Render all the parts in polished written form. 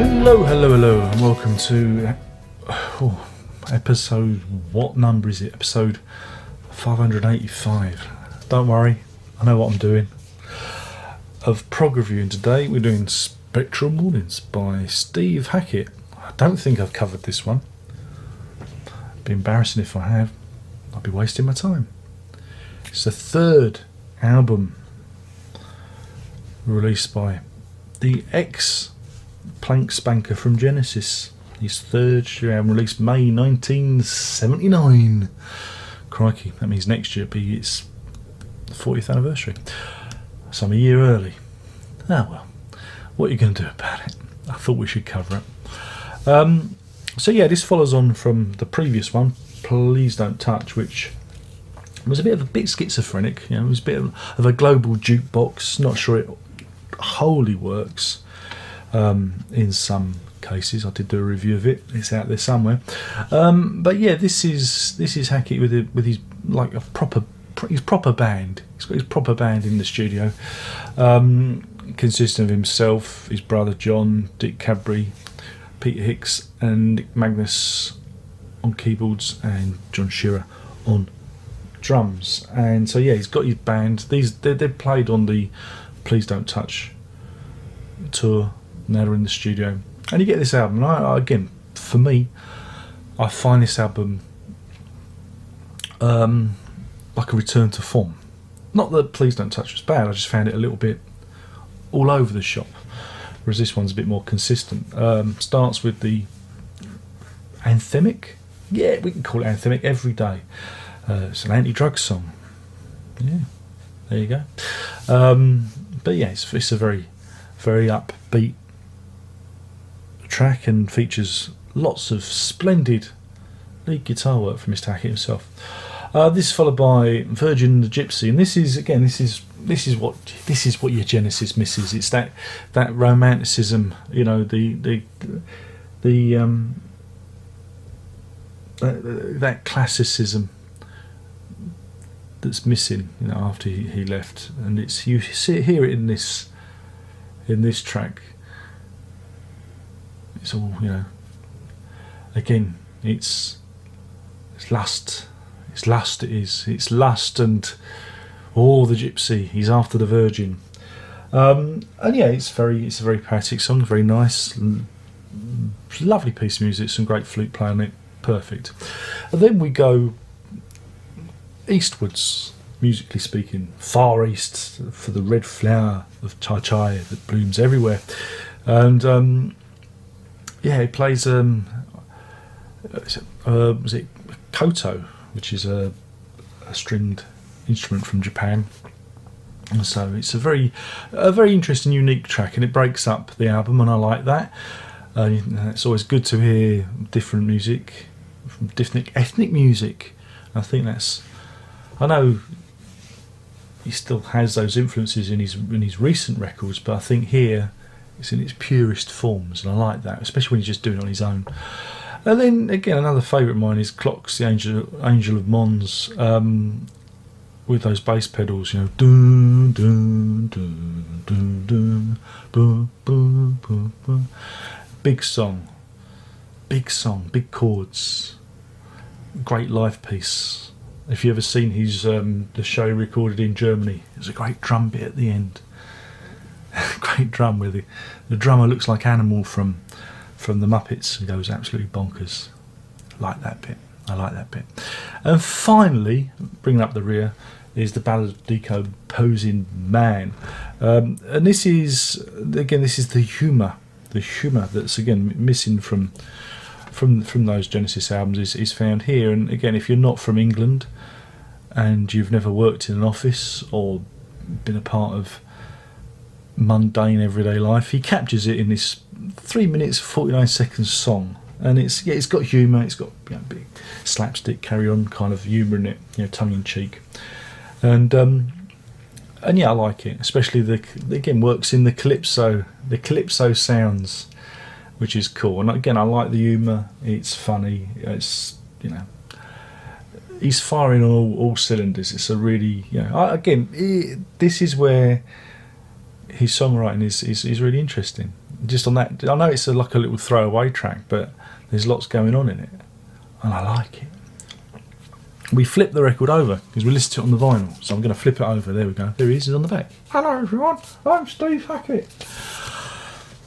Hello, and welcome to episode, what number is it? Episode 585. Don't worry, I know what I'm doing. Of Prog Review, and today we're doing Spectral Mornings by Steve Hackett. I don't think I've covered this one. It'd be embarrassing if I have. I'd be wasting my time. It's the third album released by the Plank Spanker from Genesis. His third studio album released May 1979. Crikey, that means next year will be its 40th anniversary. So I'm a year early. Oh well, what are you going to do about it? I thought we should cover it. So yeah, this follows on from the previous one, Please Don't Touch, which was a bit schizophrenic. You know, it was a bit of a global jukebox. Not sure it wholly works. In some cases, I did do a review of it. It's out there somewhere. But yeah, this is Hackett with his like his proper band. He's got his proper band in the studio, consisting of himself, his brother John, Dick Cadbury, Peter Hicks, and Nick Magnus on keyboards, and John Shearer on drums. And so yeah, he's got his band. They played on the Please Don't Touch tour. Now they're in the studio, and you get this album. And I again, for me, I find this album like a return to form. Not that Please Don't Touch was bad. I just found it a little bit all over the shop, whereas this one's a bit more consistent. Starts with the anthemic. Yeah, we can call it anthemic. Every Day. It's an anti-drug song. Yeah, there you go. But yeah, it's a very, very upbeat track, and features lots of splendid lead guitar work from Mr. Hackett himself. This is followed by Virgin the Gypsy, and this is what your Genesis misses. It's that romanticism, you know, that classicism that's missing, you know, after he left, and you hear it in this track. It's all, you know, again, it's lust, it's lust and the gypsy, he's after the virgin. And yeah, it's a very poetic song, very nice, lovely piece of music, some great flute playing on it, perfect. And then we go eastwards, musically speaking, far east, for the red flower of chai chai that blooms everywhere. And yeah, it plays was it koto, which is a stringed instrument from Japan. And so it's a very interesting, unique track, and it breaks up the album, and I like that. It's always good to hear different music, from different ethnic music. I think I know he still has those influences in his recent records, but I think here it's in its purest forms, and I like that, especially when he's just doing it on his own. And then again, another favourite of mine is Clocks, the Angel of Mons, with those bass pedals, you know, dun, dun, dun, dun, dun, boom, boom, boom, boom. Big song, big chords, great live piece. If you ever seen his the show recorded in Germany, there's a great drum bit at the end. Great drum where the drummer looks like Animal from the Muppets and goes absolutely bonkers. I like that bit. And finally, bringing up the rear, is the Ballad of Decomposing Man. And this is the humour that's again missing from those Genesis albums is found here. And again, if you're not from England and you've never worked in an office or been a part of mundane everyday life, he captures it in this 3 minutes 49 seconds song, and it's got humour, it's got, you know, big slapstick carry on kind of humour in it, you know, tongue in cheek, and yeah, I like it, especially again works in the calypso sounds, which is cool. And again, I like the humour, it's funny, it's, you know, he's firing on all cylinders. It's a really, you know, this is where his songwriting is really interesting. Just on that, I know it's like a little throwaway track, but there's lots going on in it, and I like it. We flip the record over because we listened to it on the vinyl, so I'm going to flip it over. There we go. There he is. He's on the back. Hello everyone, I'm Steve Hackett.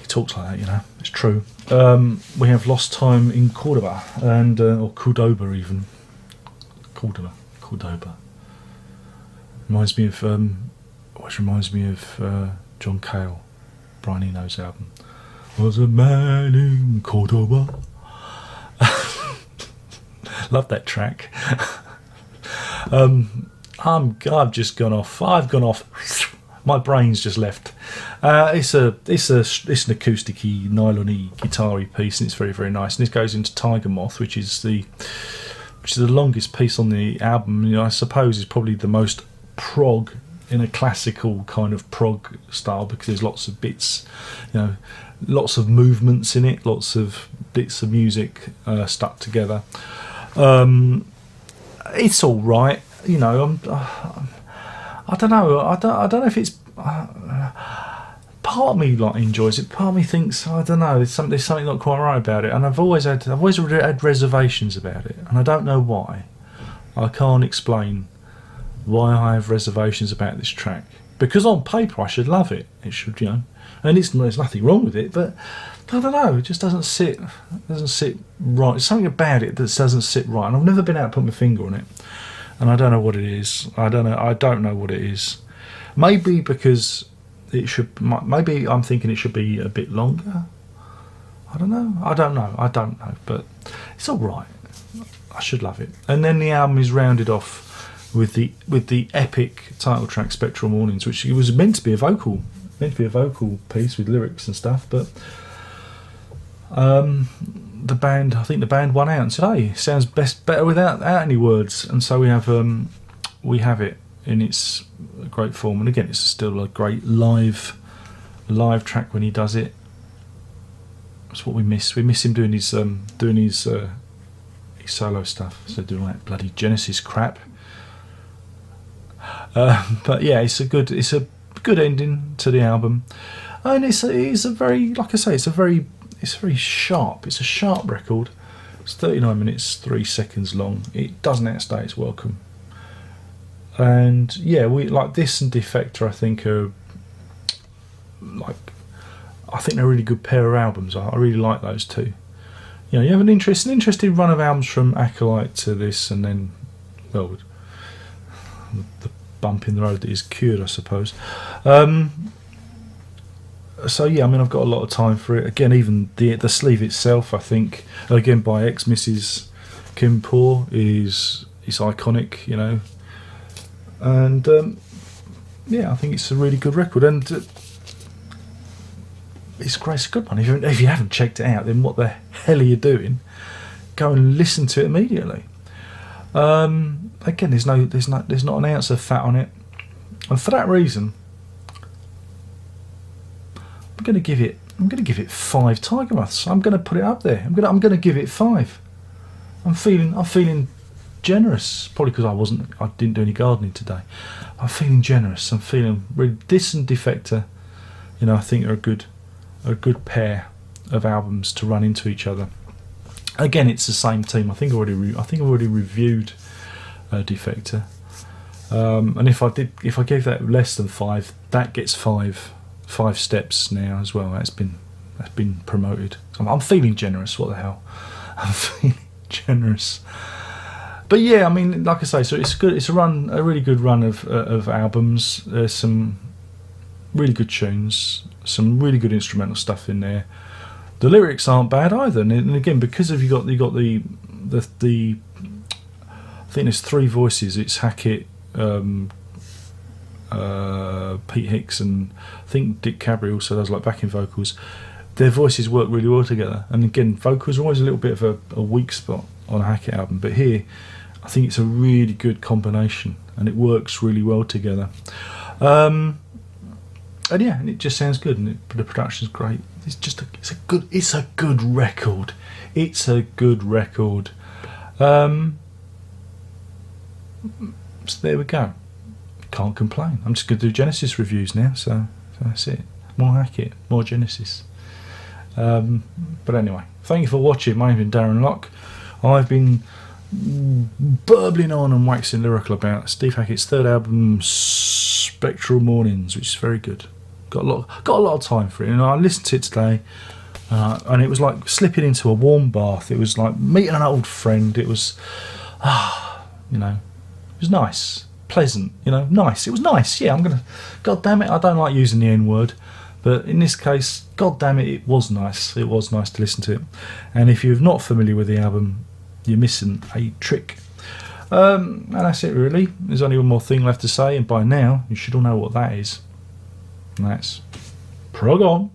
He talks like that, you know. It's true. We have Lost Time in Cordoba, and or Cordoba even. Cordoba. Reminds me of which reminds me of John Cale, Brian Eno's album. Was a man in Cordoba. Love that track. I've just gone off. I've gone off. My brain's just left. It's an acousticy, nylon-y, guitar-y piece, and it's very, very nice. And this goes into Tiger Moth, which is the longest piece on the album. You know, I suppose is probably the most prog in a classical kind of prog style, because there's lots of bits, you know, lots of movements in it, lots of bits of music stuck together. It's all right, you know. I don't know. I don't know if it's. Part of me like enjoys it. Part of me thinks, I don't know. There's something not quite right about it, and I've always had reservations about it, and I don't know why. I can't explain why I have reservations about this track, because on paper I should love it. It should, you know, and there's nothing wrong with it, but I don't know. It just doesn't sit right. There's something about it that doesn't sit right, and I've never been able to put my finger on it, and I don't know what it is. I don't know what it is. Maybe because it should. Maybe I'm thinking it should be a bit longer. I don't know. But it's all right. I should love it. And then the album is rounded off with the epic title track "Spectral Mornings," which was meant to be a vocal piece with lyrics and stuff, but I think the band won out and said, "Hey, sounds better without any words." And so we have it in its great form. And again, it's still a great live track when he does it. That's what we miss. We miss him doing his solo stuff. So doing all that bloody Genesis crap. But yeah, it's a good ending to the album, and it's a very, like I say, it's very sharp. It's a sharp record. It's 39 minutes 3 seconds long. It doesn't outstay its welcome. And yeah, we like this and Defector. I think they're a really good pair of albums. I really like those two. You know, you have an interesting run of albums from Acolyte to this, and then, well, the bump in the road that is Cured, I suppose. So yeah, I mean, I've got a lot of time for it. Again, even the sleeve itself, I think, again by ex-Mrs. Kim Poor, is iconic, you know. And yeah, I think it's a really good record, and it's great. It's a good one. If you haven't checked it out, then what the hell are you doing? Go and listen to it immediately. Again, there's not an ounce of fat on it, and for that reason, I'm going to give it 5 Tiger Moths. I'm going to put it up there. I'm going to give it 5. I'm feeling generous, probably because I didn't do any gardening today. I'm feeling generous. I'm feeling really. This and Defector, you know, I think are a good pair of albums to run into each other. Again, it's the same team. I think I've already reviewed Defector, and if I gave that less than 5, that gets 5 steps now as well. That's been promoted. I'm feeling generous. What the hell? I'm feeling generous. But yeah, I mean, like I say, so it's good. It's a really good run of albums. There's some really good tunes, some really good instrumental stuff in there. The lyrics aren't bad either, and again, because you got the I think there's 3 voices. It's Hackett, Pete Hicks, and I think Dick Cabry also does like backing vocals. Their voices work really well together, and again, vocals are always a little bit of a weak spot on a Hackett album, but here I think it's a really good combination, and it works really well together. And yeah, and it just sounds good, and the production's great. It's a good record. It's a good record. So there we go. Can't complain. I'm just going to do Genesis reviews now, so that's it. More Hackett, more Genesis. But anyway, thank you for watching. My name's been Darren Locke. I've been burbling on and waxing lyrical about Steve Hackett's third album, Spectral Mornings, which is very good. Got a lot of time for it, and I listened to it today, and it was like slipping into a warm bath. It was like meeting an old friend. It was, it was nice, pleasant, nice. It was nice. Yeah, God damn it, I don't like using the N word, but in this case, God damn it, it was nice. It was nice to listen to it. And if you're not familiar with the album, you're missing a trick. And that's it really. There's only one more thing left to say, and by now you should all know what that is. And that's Prog on.